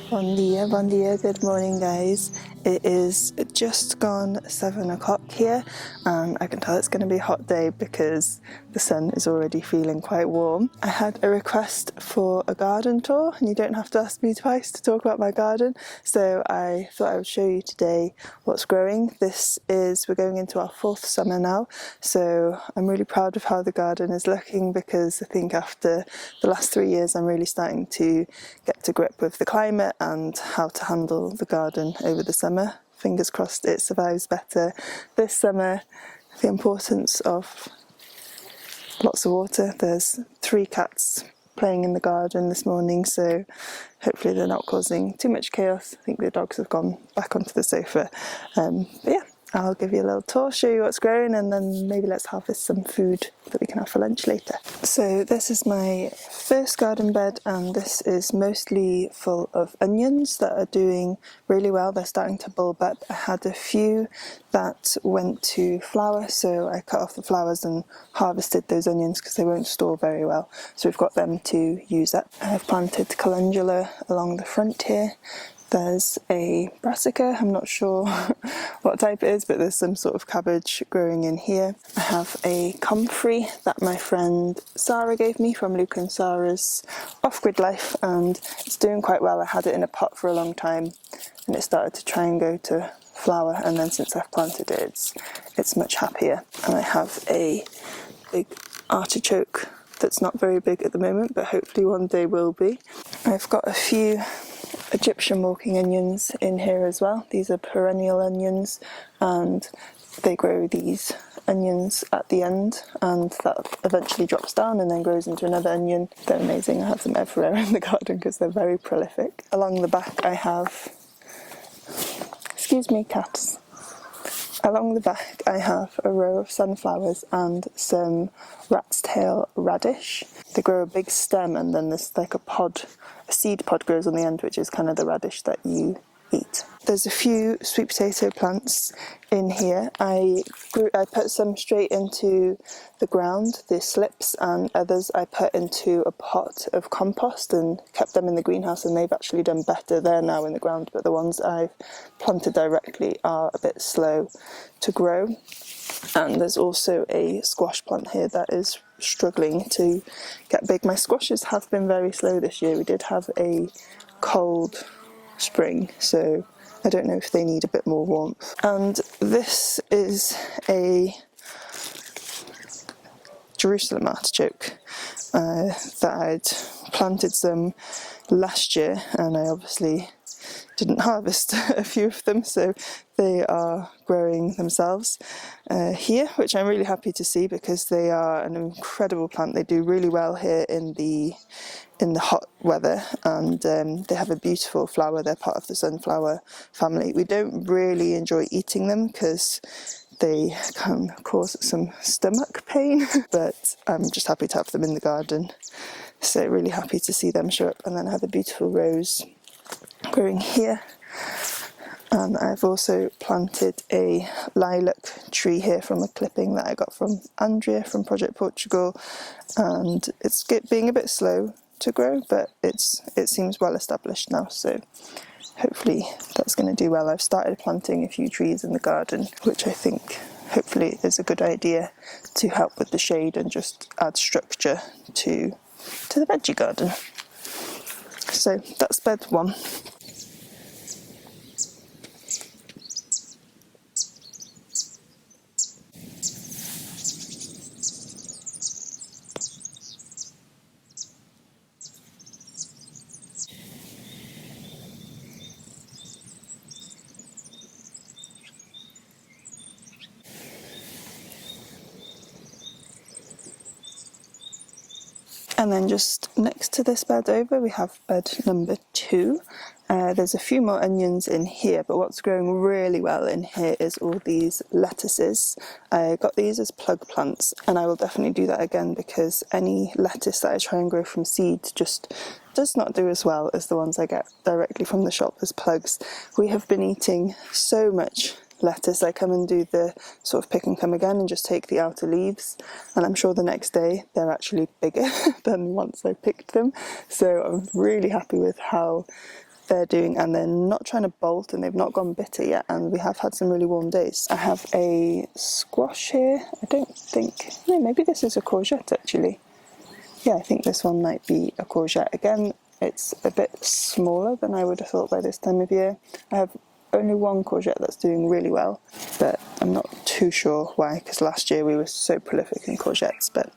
Bon dia, good morning guys. It is just gone 7 o'clock here and I can tell it's going to be a hot day because the sun is already feeling quite warm. I had a request for a garden tour and you don't have to ask me twice to talk about my garden, so I thought I would show you today what's growing. We're going into our 4th summer now, so I'm really proud of how the garden is looking because I think after the last 3 years I'm really starting to get to grip with the climate and how to handle the garden over the summer. Fingers crossed it survives better this summer. The importance of lots of water. There's 3 cats playing in the garden this morning, so hopefully they're not causing too much chaos. I think the dogs have gone back onto the sofa. But yeah, I'll give you a little tour, show you what's growing, and then maybe let's harvest some food that we can have for lunch later. So this is my first garden bed, and this is mostly full of onions that are doing really well. They're starting to bulb up. I had a few that went to flower, so I cut off the flowers and harvested those onions because they won't store very well. So we've got them to use up. I've planted calendula along the front here. There's a brassica, I'm not sure what type it is, but there's some sort of cabbage growing in here. I have a comfrey that my friend Sarah gave me from Luke and Sarah's Off-Grid Life, and it's doing quite well. I had it in a pot for a long time and it started to try and go to flower, and then since I've planted it, it's much happier. And I have a big artichoke that's not very big at the moment, but hopefully one day will be. I've got a few Egyptian walking onions in here as well. These are perennial onions and they grow these onions at the end, and that eventually drops down and then grows into another onion. They're amazing. I have them everywhere in the garden because they're very prolific. Along the back I have, excuse me cats, along the back I have a row of sunflowers and some rat's tail radish. They grow a big stem and then there's like a seed pod grows on the end, which is kind of the radish that you eat. There's a few sweet potato plants in here. I put some straight into the ground, the slips, and others I put into a pot of compost and kept them in the greenhouse, and they've actually done better. They're now in the ground, but the ones I've planted directly are a bit slow to grow. And there's also a squash plant here that is struggling to get big. My squashes have been very slow this year. We did have a cold spring, so I don't know if they need a bit more warmth. And this is a Jerusalem artichoke that I'd planted some last year, and I obviously didn't harvest a few of them, so they are growing themselves here, which I'm really happy to see because they are an incredible plant. They do really well here in the hot weather, and they have a beautiful flower. They're part of the sunflower family. We don't really enjoy eating them because they can cause some stomach pain, but I'm just happy to have them in the garden. So really happy to see them show up. And then I have a beautiful rose growing here. And I've also planted a lilac tree here from a clipping that I got from Andrea from Project Portugal, and it's being a bit slow to grow, but it seems well established now, so hopefully that's going to do well. I've started planting a few trees in the garden, which I think hopefully is a good idea to help with the shade and just add structure to the veggie garden. So that's bed 1. And then just next to this bed over, we have bed number 2. There's a few more onions in here, but what's growing really well in here is all these lettuces. I got these as plug plants, and I will definitely do that again because any lettuce that I try and grow from seed just does not do as well as the ones I get directly from the shop as plugs. We have been eating so much lettuce. I come and do the sort of pick and come again and just take the outer leaves, and I'm sure the next day they're actually bigger than once I picked them. So I'm really happy with how they're doing, and they're not trying to bolt and they've not gone bitter yet, and we have had some really warm days. I have a squash here. I don't think, no, maybe this is a courgette actually. Yeah, I think this one might be a courgette. Again, it's a bit smaller than I would have thought by this time of year. I have only one courgette that's doing really well, but I'm not too sure why, because last year we were so prolific in courgettes. But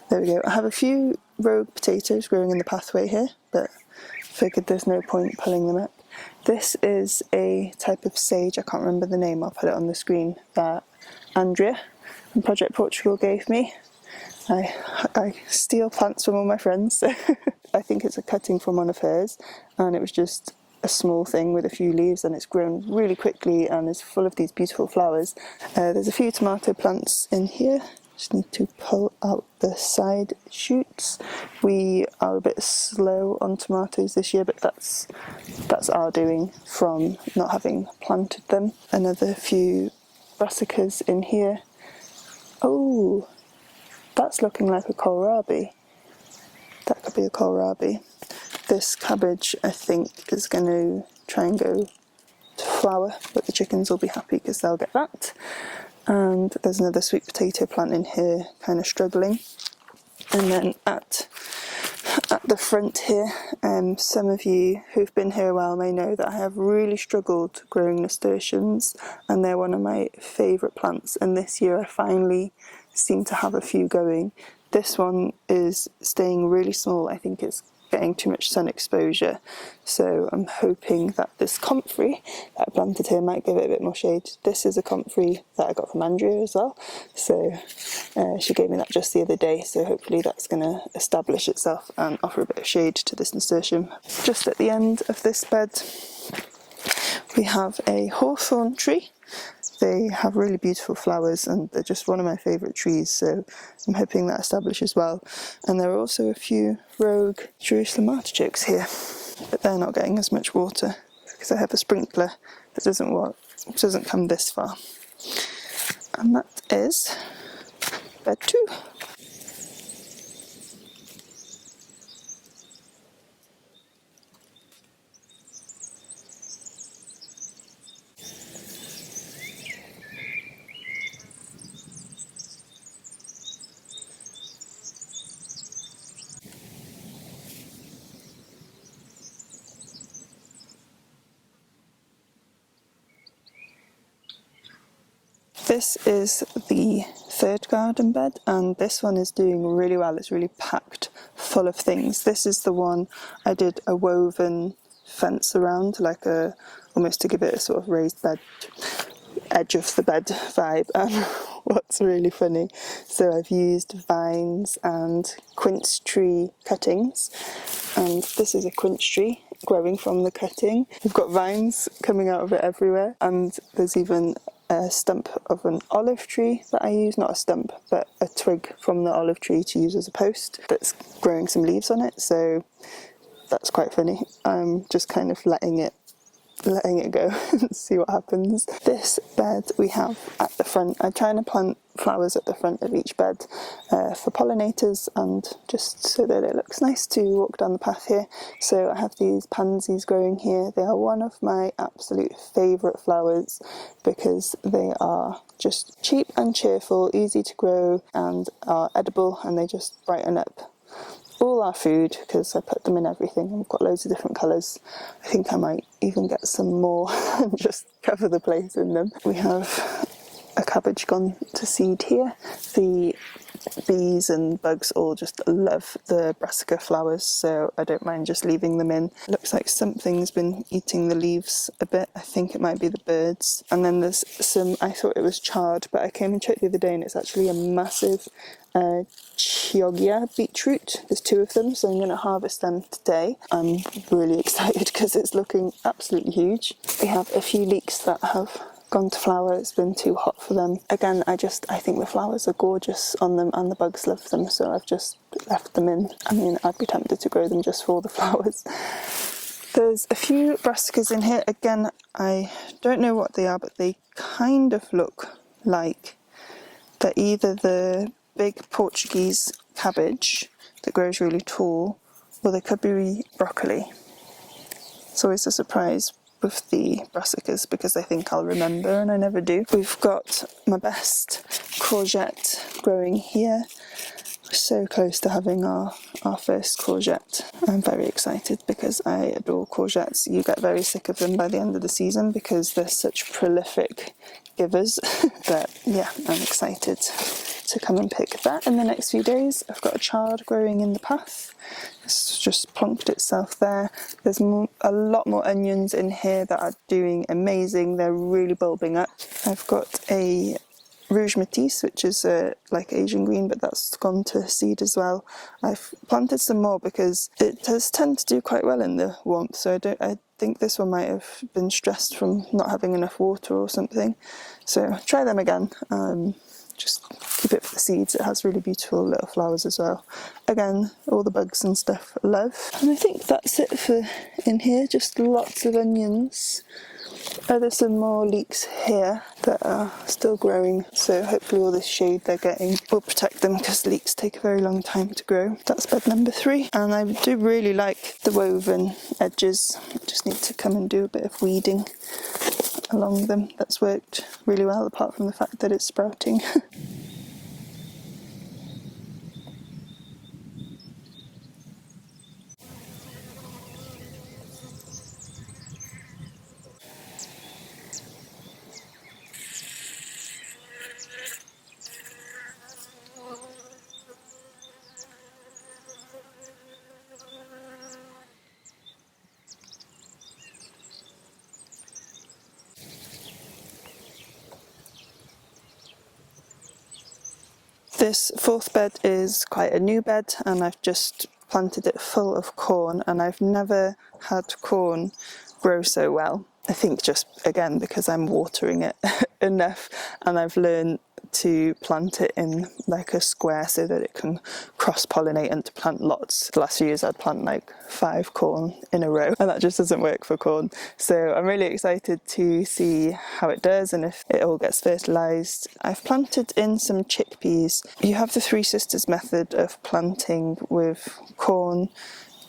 there we go. I have a few rogue potatoes growing in the pathway here, but figured there's no point pulling them up. This is a type of sage, I can't remember the name, I'll put it on the screen, that Andrea from Project Portugal gave me. I steal plants from all my friends, so I think it's a cutting from one of hers, and it was just a small thing with a few leaves, and it's grown really quickly and is full of these beautiful flowers. There's a few tomato plants in here. Just need to pull out the side shoots. We are a bit slow on tomatoes this year, but that's our doing from not having planted them. Another few brassicas in here. Oh, that's looking like a kohlrabi. That could be a kohlrabi. This cabbage, I think, is going to try and go to flower, but the chickens will be happy because they'll get that. And there's another sweet potato plant in here, kind of struggling. And then at the front here, some of you who've been here a while may know that I have really struggled growing nasturtiums, and they're one of my favourite plants, and this year I finally seem to have a few going. This one is staying really small. I think it's getting too much sun exposure, so I'm hoping that this comfrey that I planted here might give it a bit more shade. This is a comfrey that I got from Andrea as well, so she gave me that just the other day, so hopefully that's going to establish itself and offer a bit of shade to this nasturtium. Just at the end of this bed we have a hawthorn tree. They have really beautiful flowers and they're just one of my favourite trees, so I'm hoping that establishes well. And there are also a few rogue Jerusalem artichokes here, but they're not getting as much water because I have a sprinkler that doesn't come this far. And that is bed 2. This is the third garden bed, and this one is doing really well. It's really packed full of things. This is the one I did a woven fence around, like almost to give it a sort of raised bed, edge of the bed vibe. And what's really funny, so I've used vines and quince tree cuttings, and this is a quince tree growing from the cutting. We've got vines coming out of it everywhere, and there's even a stump of an olive tree that I use, not a stump, but a twig from the olive tree to use as a post that's growing some leaves on it, so that's quite funny. I'm just kind of letting it go and see what happens. This bed we have at the front, I'm trying to plant flowers at the front of each bed for pollinators and just so that it looks nice to walk down the path here. So I have these pansies growing here. They are one of my absolute favourite flowers because they are just cheap and cheerful, easy to grow and are edible, and they just brighten up all our food because I put them in everything, and we've got loads of different colours. I think I might even get some more and just cover the place in them. We have a cabbage gone to seed here. The bees and bugs all just love the brassica flowers, so I don't mind just leaving them in. Looks like something's been eating the leaves a bit. I think it might be the birds. And then there's some, I thought it was chard, but I came and checked the other day and it's actually a massive Chioggia beetroot. There's 2 of them, so I'm going to harvest them today. I'm really excited because it's looking absolutely huge. We have a few leeks that have gone to flower. It's been too hot for them. Again, I think the flowers are gorgeous on them and the bugs love them, so I've just left them in. I mean, I'd be tempted to grow them just for the flowers. There's a few brassicas in here. Again, I don't know what they are, but they kind of look like they're either the big Portuguese cabbage that grows really tall, or they could be broccoli. It's always a surprise with the brassicas because I think I'll remember and I never do. We've got my best courgette growing here. We're so close to having our first courgette. I'm very excited because I adore courgettes. You get very sick of them by the end of the season because they're such prolific givers. But yeah, I'm excited to come and pick that in the next few days. I've got a chard growing in the path. It's just plonked itself there. There's a lot more onions in here that are doing amazing. They're really bulbing up. I've got a Rouge Matisse, which is like Asian green, but that's gone to seed as well. I've planted some more because it does tend to do quite well in the warmth, so I think this one might have been stressed from not having enough water or something. So try them again. Just keep it for the seeds. It has really beautiful little flowers as well. Again, all the bugs and stuff I love. And I think that's it for in here, just lots of onions. There's some more leeks here that are still growing, so hopefully all this shade they're getting will protect them because leeks take a very long time to grow. That's bed number 3, and I do really like the woven edges. I just need to come and do a bit of weeding along them. That's worked really well, apart from the fact that it's sprouting. This 4th bed is quite a new bed, and I've just planted it full of corn, and I've never had corn grow so well. I think just, again, because I'm watering it enough, and I've learned to plant it in like a square so that it can cross-pollinate and to plant lots. The last few years I'd plant like 5 corn in a row, and that just doesn't work for corn. So I'm really excited to see how it does and if it all gets fertilised. I've planted in some chickpeas. You have the Three Sisters method of planting with corn,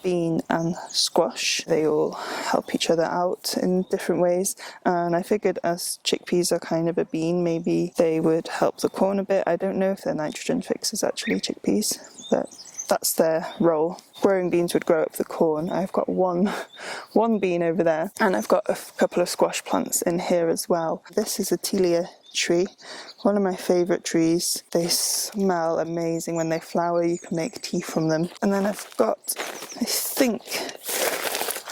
bean and squash. They all help each other out in different ways, and I figured as chickpeas are kind of a bean, maybe they would help the corn a bit. I don't know if they're nitrogen fixers actually, chickpeas, but that's their role. Growing beans would grow up the corn. I've got one bean over there, and I've got a couple of squash plants in here as well. This is a Tilia tree, one of my favourite trees. They smell amazing when they flower. You can make tea from them. And then I've got, I think,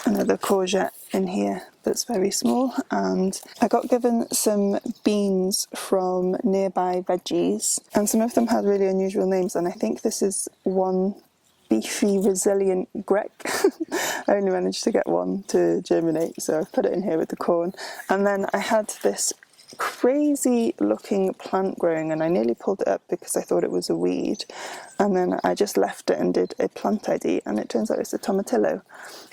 another courgette in here that's very small, and I got given some beans from nearby Veggies, and some of them had really unusual names, and I think this is one beefy resilient grec. I only managed to get one to germinate, so I've put it in here with the corn. And then I had this crazy looking plant growing, and I nearly pulled it up because I thought it was a weed, and then I just left it and did a plant ID, and it turns out it's a tomatillo,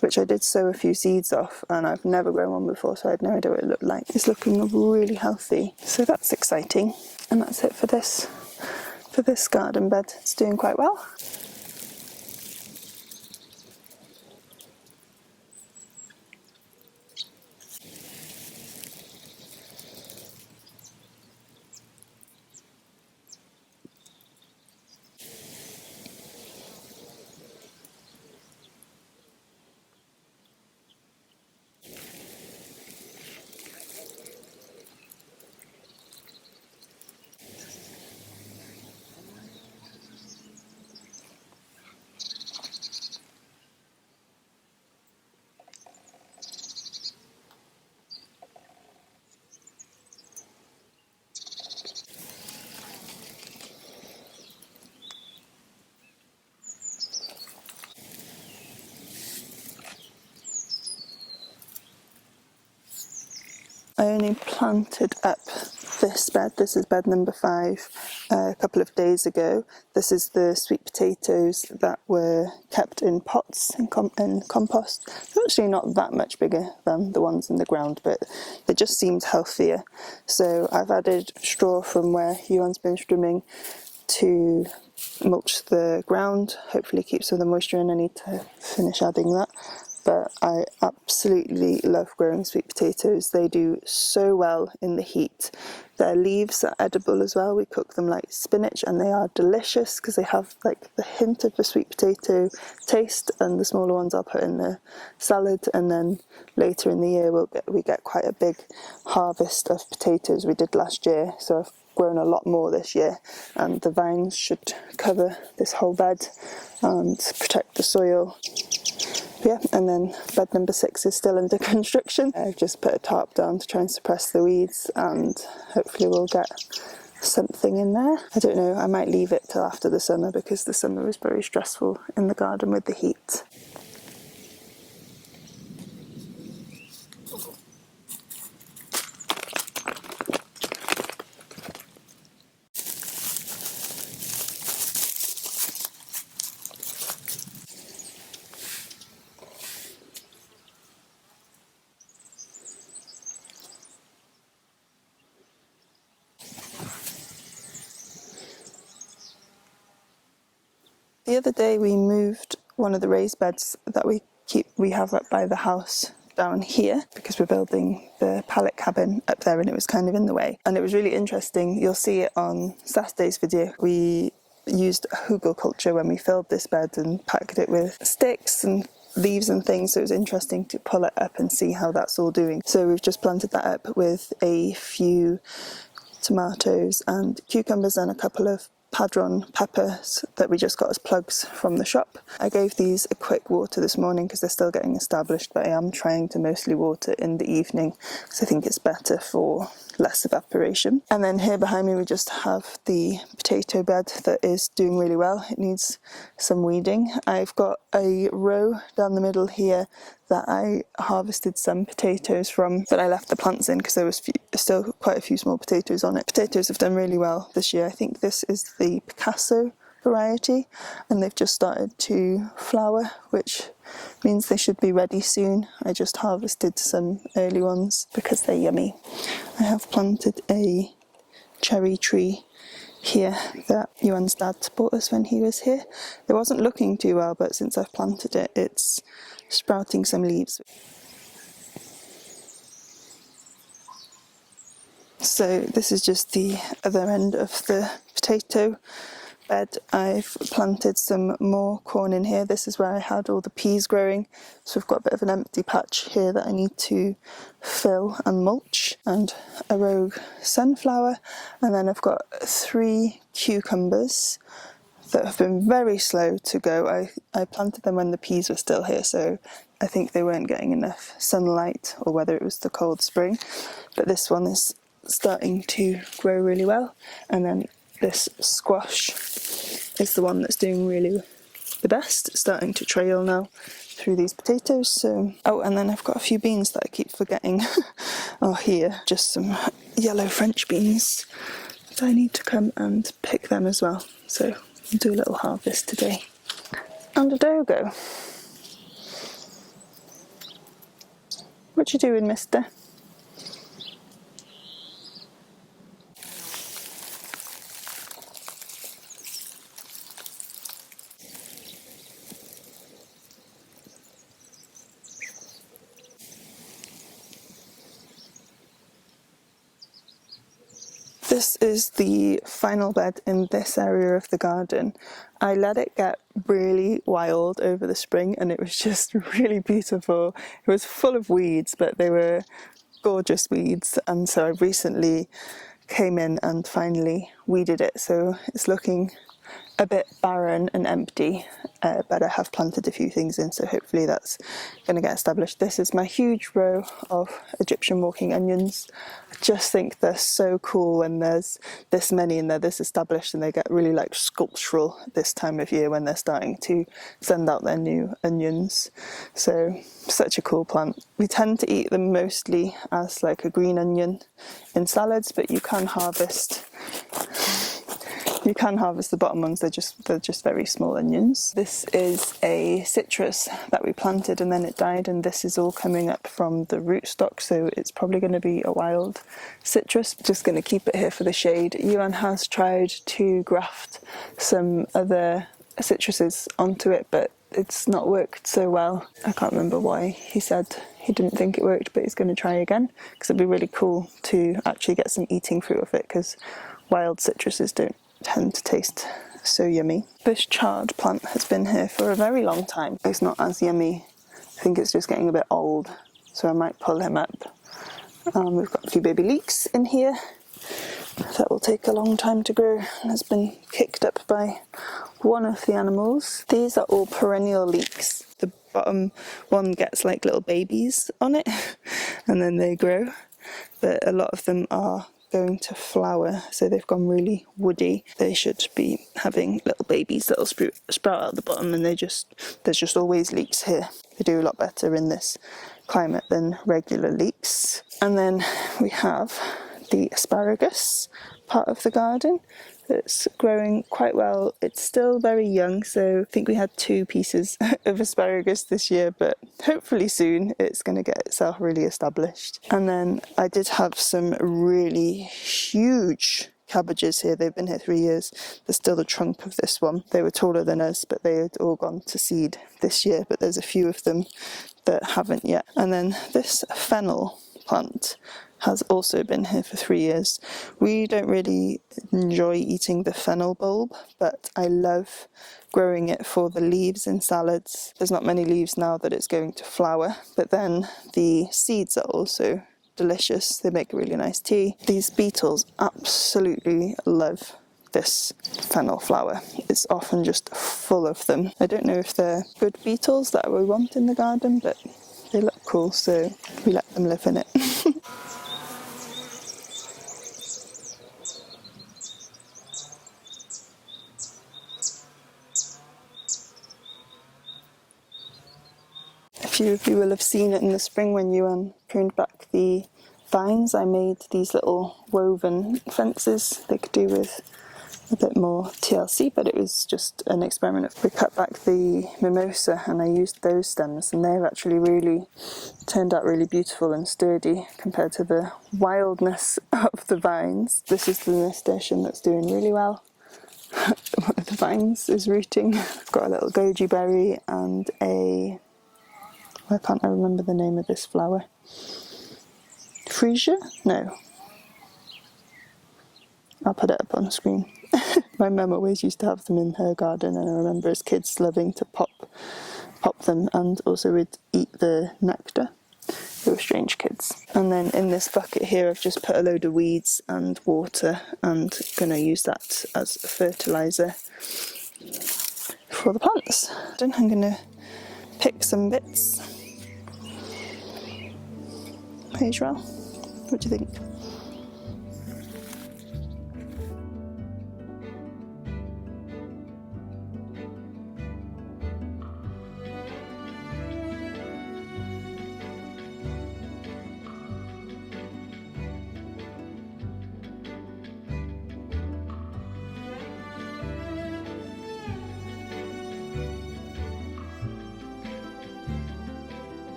which I did sow a few seeds off, and I've never grown one before, so I had no idea what it looked like. It's looking really healthy, so that's exciting. And that's it for this garden bed. It's doing quite well. I only planted up this bed. This is bed number 5 a couple of days ago. This is the sweet potatoes that were kept in pots in compost. They're actually not that much bigger than the ones in the ground, but it just seemed healthier. So I've added straw from where Iwan's been trimming to mulch the ground. Hopefully keep some of the moisture in. I need to finish adding that. but I absolutely love growing sweet potatoes. They do so well in the heat. Their leaves are edible as well. We cook them like spinach and they are delicious because they have like the hint of the sweet potato taste, and the smaller ones I'll put in the salad, and then later in the year we get quite a big harvest of potatoes we did last year, so I've grown a lot more this year, and the vines should cover this whole bed and protect the soil. Yeah, and then bed number 6 is still under construction. I've just put a tarp down to try and suppress the weeds, and hopefully we'll get something in there. I don't know, I might leave it till after the summer because the summer was very stressful in the garden with the heat. The other day we moved one of the raised beds that we have up by the house down here because we're building the pallet cabin up there, and it was kind of in the way. And it was really interesting. You'll see it on Saturday's video. We used hugelkultur when we filled this bed and packed it with sticks and leaves and things, so it was interesting to pull it up and see how that's all doing. So we've just planted that up with a few tomatoes and cucumbers and a couple of padron peppers that we just got as plugs from the shop. I gave these a quick water this morning because they're still getting established, but I am trying to mostly water in the evening because I think it's better for less evaporation. And then here behind me we just have the potato bed that is doing really well. It needs some weeding. I've got a row down the middle here that I harvested some potatoes from, but I left the plants in because there was still quite a few small potatoes on it. Potatoes have done really well this year. I think this is the Picasso variety, and they've just started to flower, which means they should be ready soon. I just harvested some early ones because they're yummy. I have planted a cherry tree here that Iwan's dad bought us when he was here. It wasn't looking too well, but since I've planted it, it's sprouting some leaves. So this is just the other end of the potato bed. I've planted some more corn in here. This is where I had all the peas growing, so I've got a bit of an empty patch here that I need to fill and mulch, and a rogue sunflower, and then I've got 3 cucumbers that have been very slow to go. I planted them when the peas were still here, so I think they weren't getting enough sunlight, or whether it was the cold spring, but this one is starting to grow really well. And then this squash is the one that's doing really the best. It's starting to trail now through these potatoes. So, oh, and then I've got a few beans that I keep forgetting are here, just some yellow French beans. So I need to come and pick them as well. So I'll do a little harvest today. And a Diogo. What you doing, mister? This is the final bed in this area of the garden. I let it get really wild over the spring and it was just really beautiful. It was full of weeds, but they were gorgeous weeds, and so I recently came in and finally weeded it, so it's looking a bit barren and empty, but I have planted a few things in, so hopefully that's going to get established. This is my huge row of Egyptian walking onions. I just think they're so cool when there's this many and they're this established, and they get really like sculptural this time of year when they're starting to send out their new onions. So such a cool plant. We tend to eat them mostly as like a green onion in salads, but you can harvest the bottom ones. They're just very small onions. This is a citrus that we planted and then it died, and this is all coming up from the rootstock, so it's probably going to be a wild citrus. Just going to keep it here for the shade. Iwan has tried to graft some other citruses onto it, but it's not worked so well. I can't remember why. He said he didn't think it worked, but he's going to try again, because it'd be really cool to actually get some eating fruit of it, because wild citruses don't tend to taste so yummy. This chard plant has been here for a very long time. It's not as yummy. I think it's just getting a bit old, so I might pull him up. We've got a few baby leeks in here. That will take a long time to grow and has been kicked up by one of the animals. These are all perennial leeks. The bottom one gets like little babies on it and then they grow, but a lot of them are going to flower, so they've gone really woody. They should be having little babies that'll sprout out the bottom, and there's just always leeks here. They do a lot better in this climate than regular leeks. And then we have the asparagus part of the garden that's growing quite well. It's still very young, so I think we had 2 pieces of asparagus this year, but hopefully soon it's going to get itself really established. And then I did have some really huge cabbages here. They've been here 3 years. There's still the trunk of this one. They were taller than us, but they had all gone to seed this year, but there's a few of them that haven't yet. And then this fennel plant has also been here for 3 years. We don't really enjoy eating the fennel bulb, but I love growing it for the leaves in salads. There's not many leaves now that it's going to flower, but then the seeds are also delicious. They make a really nice tea. These beetles absolutely love this fennel flower. It's often just full of them. I don't know if they're good beetles that we want in the garden, but they look cool, so we let them live in it. A few of you will have seen it in the spring when Iwan pruned back the vines. I made these little woven fences. They could do with a bit more TLC, but it was just an experiment. We cut back the mimosa and I used those stems, and they've actually really turned out really beautiful and sturdy compared to the wildness of the vines. This is the nasturtium that's doing really well. One of the vines is rooting. I've got a little goji berry and why can't I remember the name of this flower? Freesia? No. I'll put it up on the screen. My mum always used to have them in her garden, and I remember as kids loving to pop them, and also we'd eat the nectar. They were strange kids. And then in this bucket here I've just put a load of weeds and water, and going to use that as fertiliser for the plants. Then I'm going to pick some bits. Hey Joao, what do you think?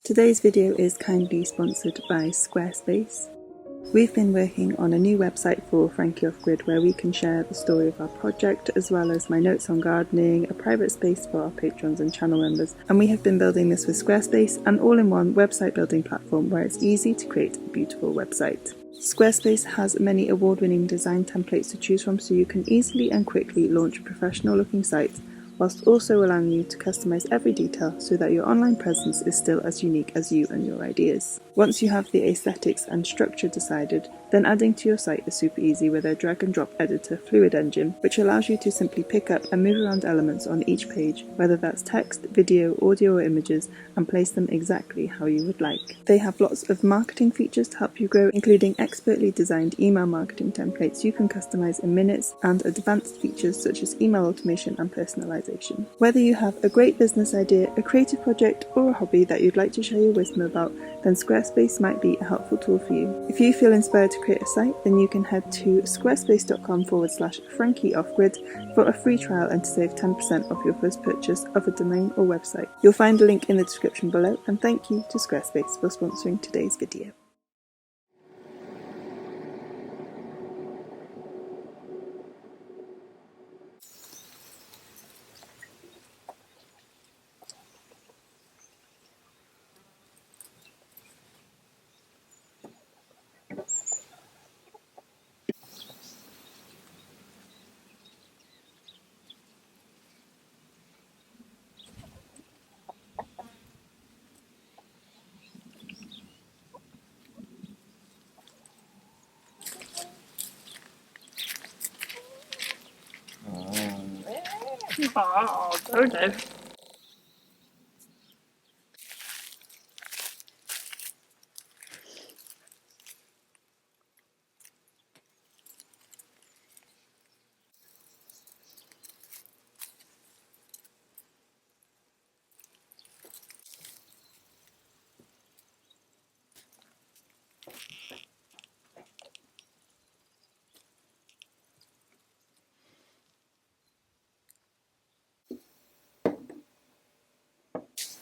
Today's video is kindly sponsored by Squarespace. We've been working on a new website for Frankie Off Grid where we can share the story of our project as well as my notes on gardening, a private space for our patrons and channel members, and we have been building this with Squarespace, an all-in-one website building platform where it's easy to create a beautiful website. Squarespace has many award-winning design templates to choose from so you can easily and quickly launch a professional looking site, whilst also allowing you to customise every detail so that your online presence is still as unique as you and your ideas. Once you have the aesthetics and structure decided, then adding to your site is super easy with a drag and drop editor Fluid Engine, which allows you to simply pick up and move around elements on each page, whether that's text, video, audio or images, and place them exactly how you would like. They have lots of marketing features to help you grow, including expertly designed email marketing templates you can customise in minutes and advanced features such as email automation and personalisation. Whether you have a great business idea, a creative project or a hobby that you'd like to share your wisdom about, then Squarespace might be a helpful tool for you. If you feel inspired to create a site, then you can head to squarespace.com/FrankieOffGrid for a free trial and to save 10% off your first purchase of a domain or website. You'll find a link in the description below, and thank you to Squarespace for sponsoring today's video. Oh, okay.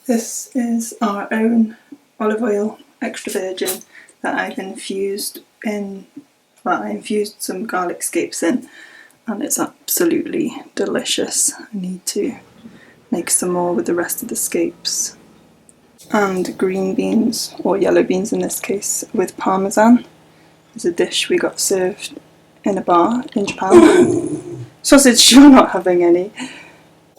This is our own olive oil extra virgin that I've infused in, well, I infused some garlic scapes in, and it's absolutely delicious. I need to make some more with the rest of the scapes. And green beans, or yellow beans in this case, with parmesan. It's a dish we got served in a bar in Japan. Sausage, you're not having any.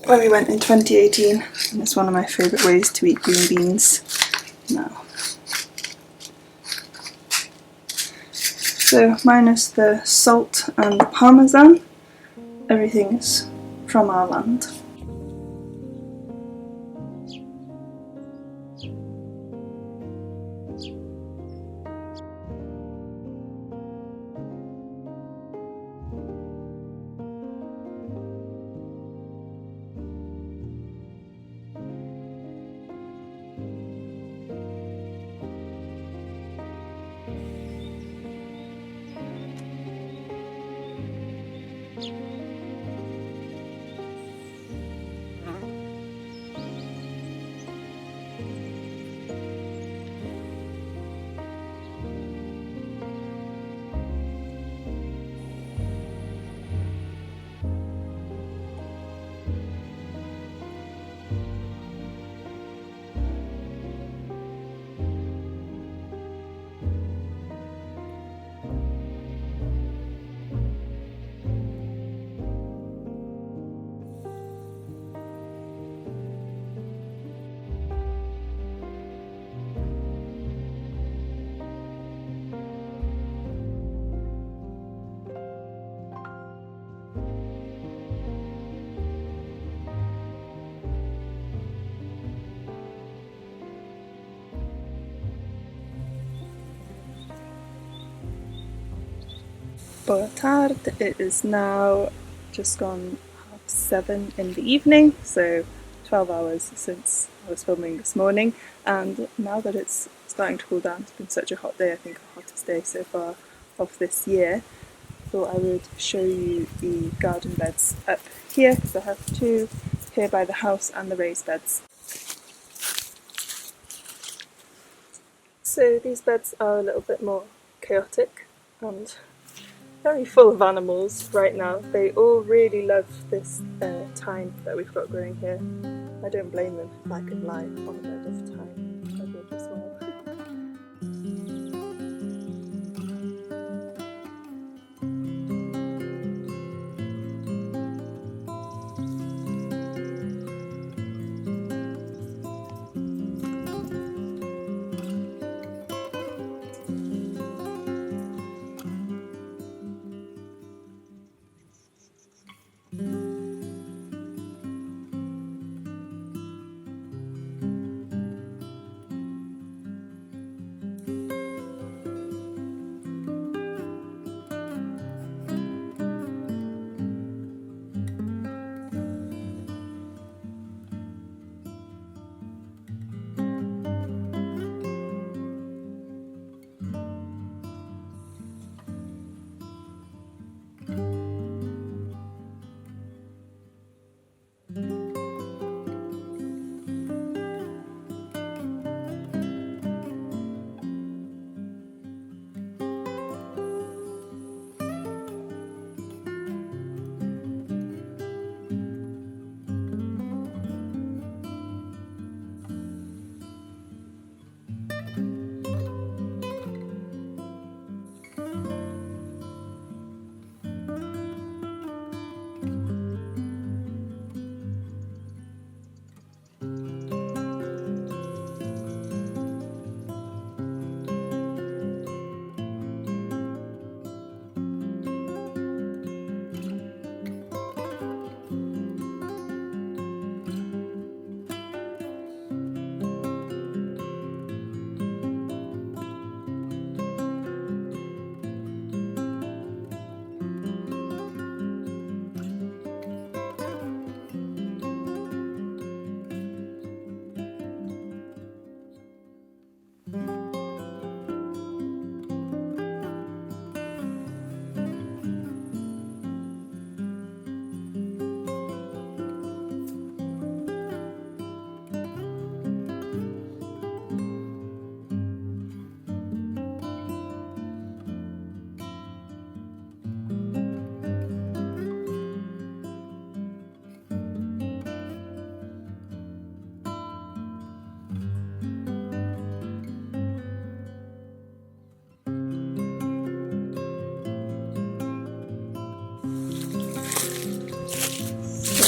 Where we went in 2018, and it's one of my favourite ways to eat green beans now. So minus the salt and the parmesan, everything's from our land. Boa tarde. It is now just gone 7:30 in the evening, so 12 hours since I was filming this morning, and now that it's starting to cool down, it's been such a hot day, I think the hottest day so far of this year, thought I would show you the garden beds up here, because I have two here by the house and the raised beds. So these beds are a little bit more chaotic and very full of animals right now. They all really love this thyme that we've got growing here. I don't blame them if I could lie on a bed of thyme. I would as well.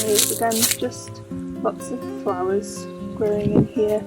So again, just lots of flowers growing in here.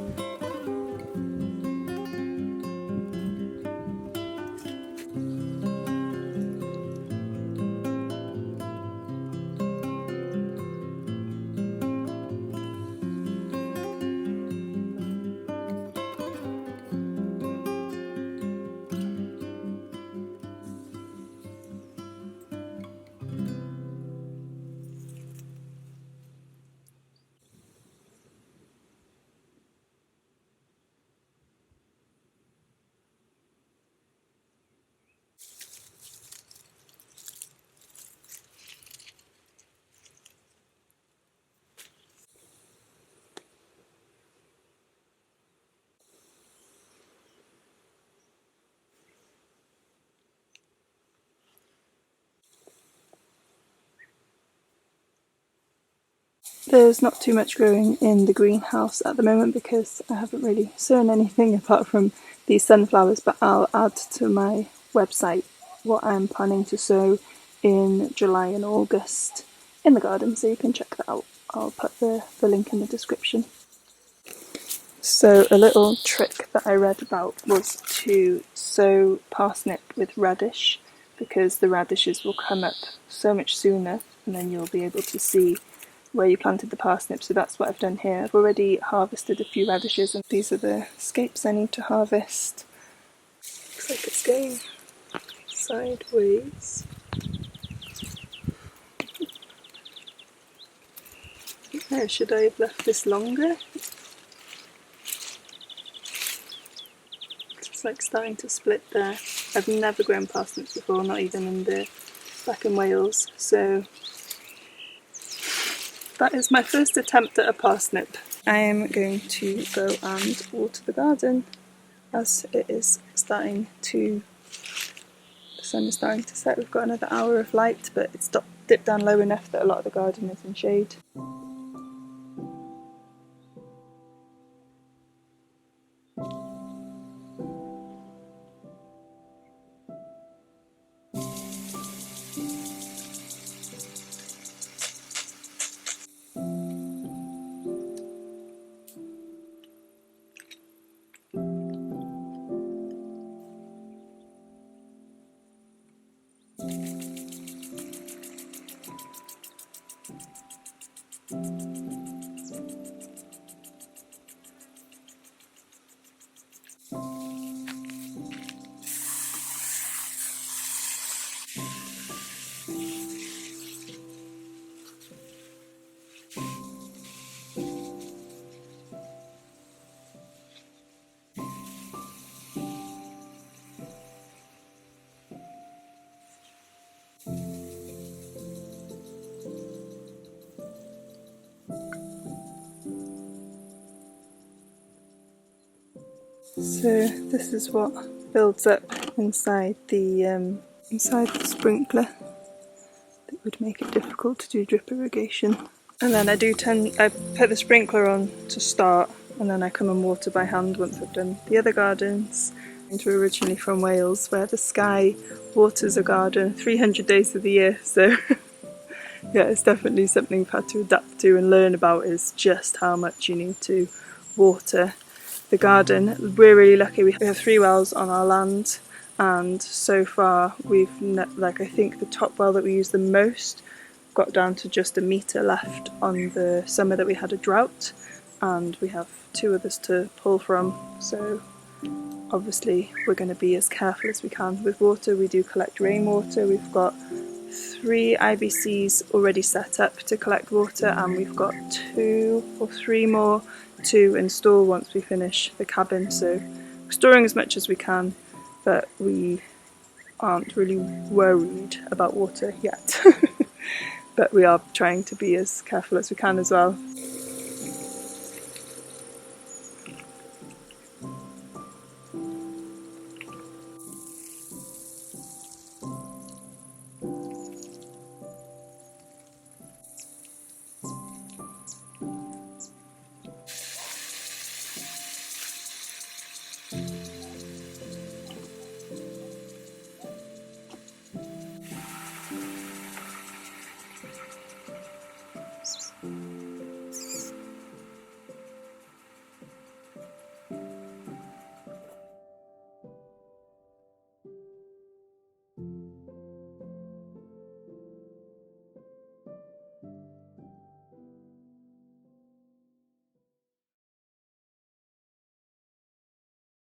There's not too much growing in the greenhouse at the moment because I haven't really sown anything apart from these sunflowers, but I'll add to my website what I'm planning to sow in July and August in the garden, so you can check that out. I'll put the link in the description. So a little trick that I read about was to sow parsnip with radish, because the radishes will come up so much sooner and then you'll be able to see where you planted the parsnip. So that's what I've done here. I've already harvested a few radishes and these are the scapes I need to harvest. Looks like it's going sideways. Oh, should I have left this longer? It's like starting to split there. I've never grown parsnips before, not even back in Wales, so that is my first attempt at a parsnip. I am going to go and water the garden. as it is starting to, the sun is starting to set. We've got another hour of light, but it's dipped down low enough that a lot of the garden is in shade. So this is what builds up inside the sprinkler that would make it difficult to do drip irrigation. And then I put the sprinkler on to start, and then I come and water by hand once I've done the other gardens. We're originally from Wales, where the sky waters a garden 300 days of the year, so yeah, it's definitely something we've had to adapt to and learn about, is just how much you need to water the garden. We're really lucky, we have 3 wells on our land, and so far I think the top well that we use the most got down to just a metre left on the summer that we had a drought, and we have 2 others to pull from, so obviously we're going to be as careful as we can with water. We do collect rainwater. We've got 3 IBCs already set up to collect water, and we've got 2 or 3 more to install once we finish the cabin. So we're storing as much as we can, but we aren't really worried about water yet. But we are trying to be as careful as we can as well.